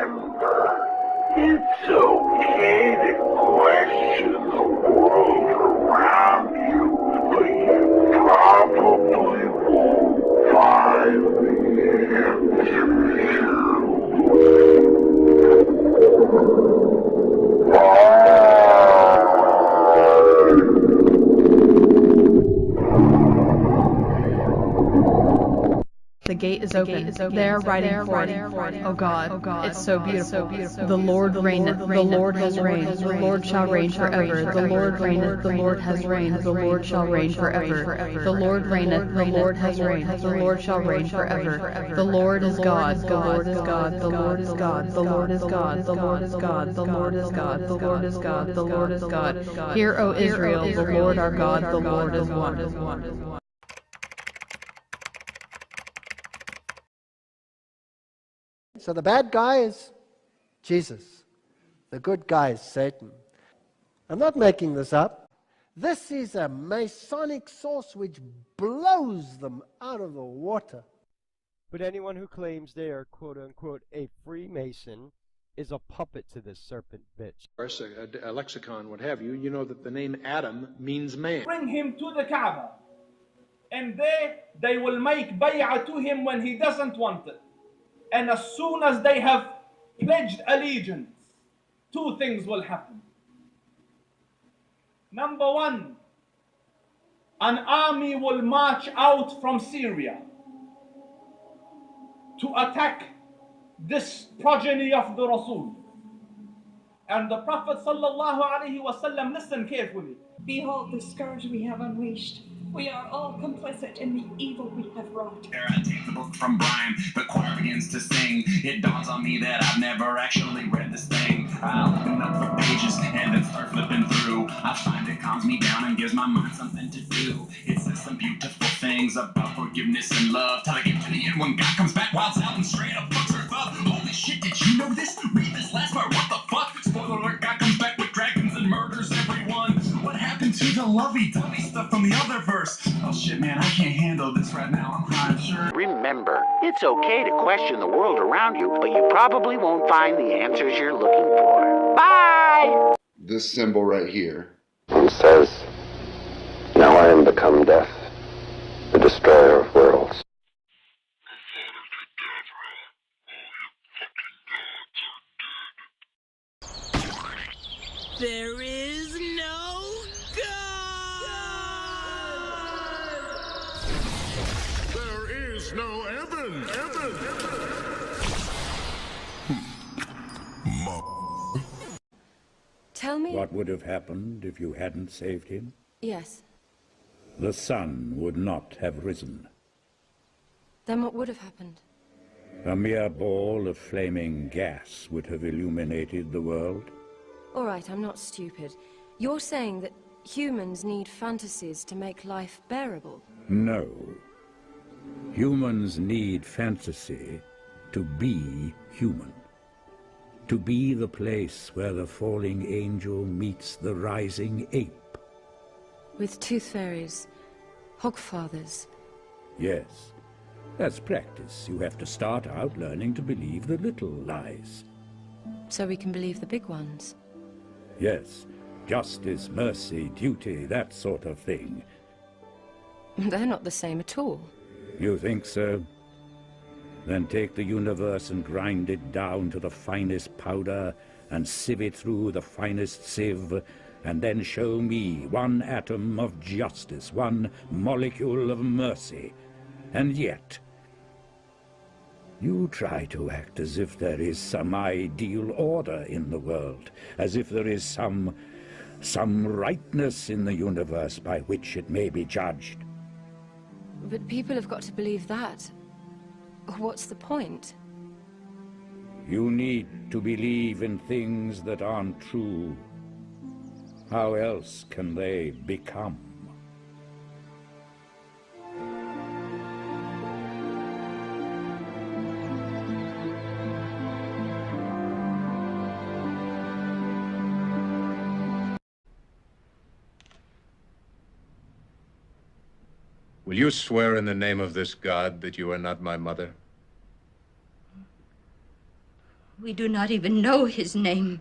Remember, it's okay to question the world around you, but you probably won't find the answers you're The gate is open. They are riding forth. O God, it's so beautiful. The Lord reigneth. The Lord has reigned. The Lord shall reign forever. The Lord reigneth. The Lord has reigned. The Lord shall reign forever. The Lord reigneth. The Lord has reigned. The Lord shall reign forever. The Lord is God. The Lord is God. The Lord is God. The Lord is God. The Lord is God. The Lord is God. The Lord is God. The Lord is God. Hear, O Israel, the Lord our God, the Lord is one. So the bad guy is Jesus. The good guy is Satan. I'm not making this up. This is a Masonic source which blows them out of the water. But anyone who claims they are quote-unquote a Freemason is a puppet to this serpent bitch. A lexicon, what have you, you know that the name Adam means man. Bring him to the Kaaba, and they will make bay'ah to him when he doesn't want it. And as soon as they have pledged allegiance, two things will happen. Number one, an army will march out from Syria to attack this progeny of the Rasul. And the Prophet sallallahu alaihi wasallam, listen carefully. Behold the scourge we have unleashed. We are all complicit in the evil we have wrought. I take the book from Brian, the choir begins to sing. It dawns on me that I've never actually read this thing. I open up the pages and then start flipping through. I find it calms me down and gives my mind something to do. It says some beautiful things about forgiveness and love, till I get to the end when God comes back, wilds out and straight up fucks her up. Holy shit, did you know this? Read this last part, what the fuck? Spoiler alert, God comes back with dragons and murders everyone. What happened to the lovey-dovey stuff from the other verse? Oh shit, man, I can't handle this right now. I'm crying, sure. Remember, it's okay to question the world around you, but you probably won't find the answers you're looking for. Bye! This symbol right here. He says, now I am become death, the destroyer of worlds. There is no God! There is no heaven! Tell me... What would have happened if you hadn't saved him? Yes. The sun would not have risen. Then what would have happened? A mere ball of flaming gas would have illuminated the world. All right, I'm not stupid. You're saying that humans need fantasies to make life bearable? No. Humans need fantasy to be human. To be the place where the falling angel meets the rising ape. With tooth fairies, hogfathers. Yes. As practice, you have to start out learning to believe the little lies. So we can believe the big ones? Yes. Justice, mercy, duty, that sort of thing. They're not the same at all. You think so? Then take the universe and grind it down to the finest powder and sieve it through the finest sieve, and then show me one atom of justice, one molecule of mercy. And yet, you try to act as if there is some ideal order in the world, as if there is some rightness in the universe by which it may be judged. But people have got to believe that. What's the point? You need to believe in things that aren't true. How else can they become? Will you swear in the name of this God that you are not my mother? We do not even know his name.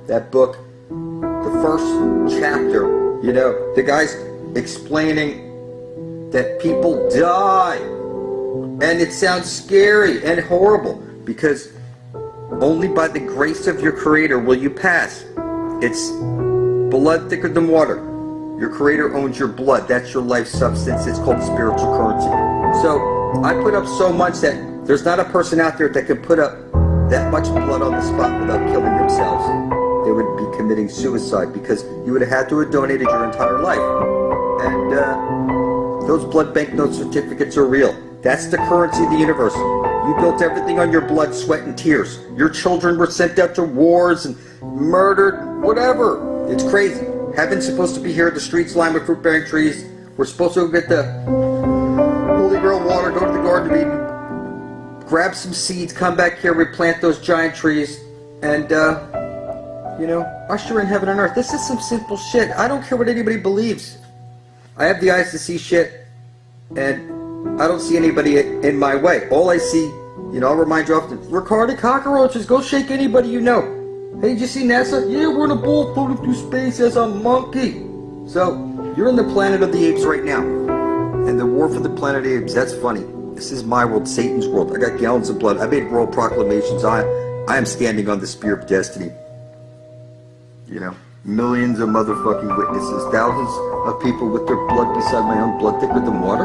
That book, the first chapter, you know, the guy's explaining that people die. And it sounds scary and horrible because only by the grace of your Creator will you pass. It's blood thicker than water. Your Creator owns your blood. That's your life substance. It's called spiritual currency. So I put up so much that there's not a person out there that could put up that much blood on the spot without killing themselves. They would be committing suicide because you would have had to have donated your entire life. And those blood banknote certificates are real. That's the currency of the universe. You built everything on your blood, sweat, and tears. Your children were sent out to wars and murdered, whatever. It's crazy. Heaven's supposed to be here, the streets lined with fruit-bearing trees. We're supposed to go get the Holy Grail water, go to the Garden of Eden, grab some seeds, come back here, replant those giant trees, and you know, usher in heaven and earth. This is some simple shit. I don't care what anybody believes. I have the eyes to see shit, and I don't see anybody in my way. All I see, you know, I'll remind you often, retarded cockroaches, go shake anybody you know. Hey, did you see NASA? Yeah, we're in a ball floating through space as a monkey. So, you're in the planet of the apes right now. And the war for the planet of the apes, that's funny. This is my world, Satan's world. I got gallons of blood. I made world proclamations. I am standing on the spear of destiny. You know, millions of motherfucking witnesses, thousands of people with their blood beside my own, blood thicker than water,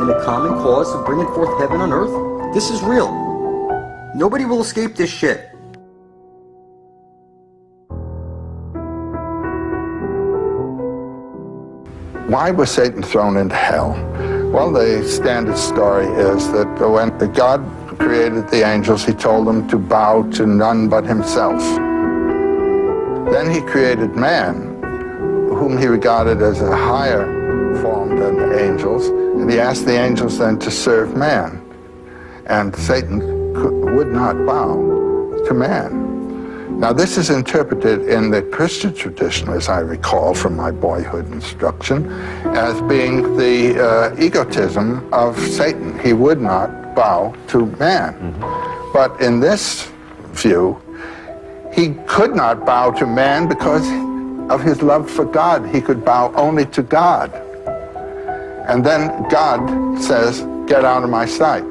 in a common cause of bringing forth heaven on earth. This is real. Nobody will escape this shit. Why was Satan thrown into hell? Well, the standard story is that when God created the angels, he told them to bow to none but himself. Then he created man, whom he regarded as a higher form than the angels, and he asked the angels then to serve man. And Satan would not bow to man. Now this is interpreted in the Christian tradition, as I recall from my boyhood instruction, as being the egotism of Satan. He would not bow to man. But in this view, he could not bow to man because of his love for God. He could bow only to God. And then God says, get out of my sight.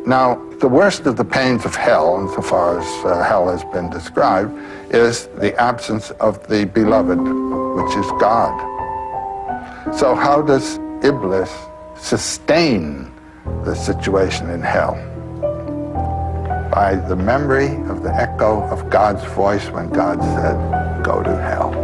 Now, the worst of the pains of hell, insofar as hell has been described, is the absence of the beloved, which is God. So how does Iblis sustain the situation in hell? By the memory of the echo of God's voice when God said, go to hell.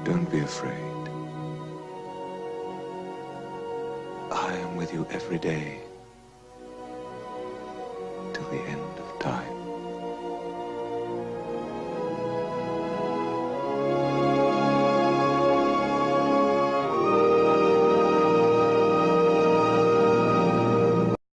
Don't be afraid. I am with you every day.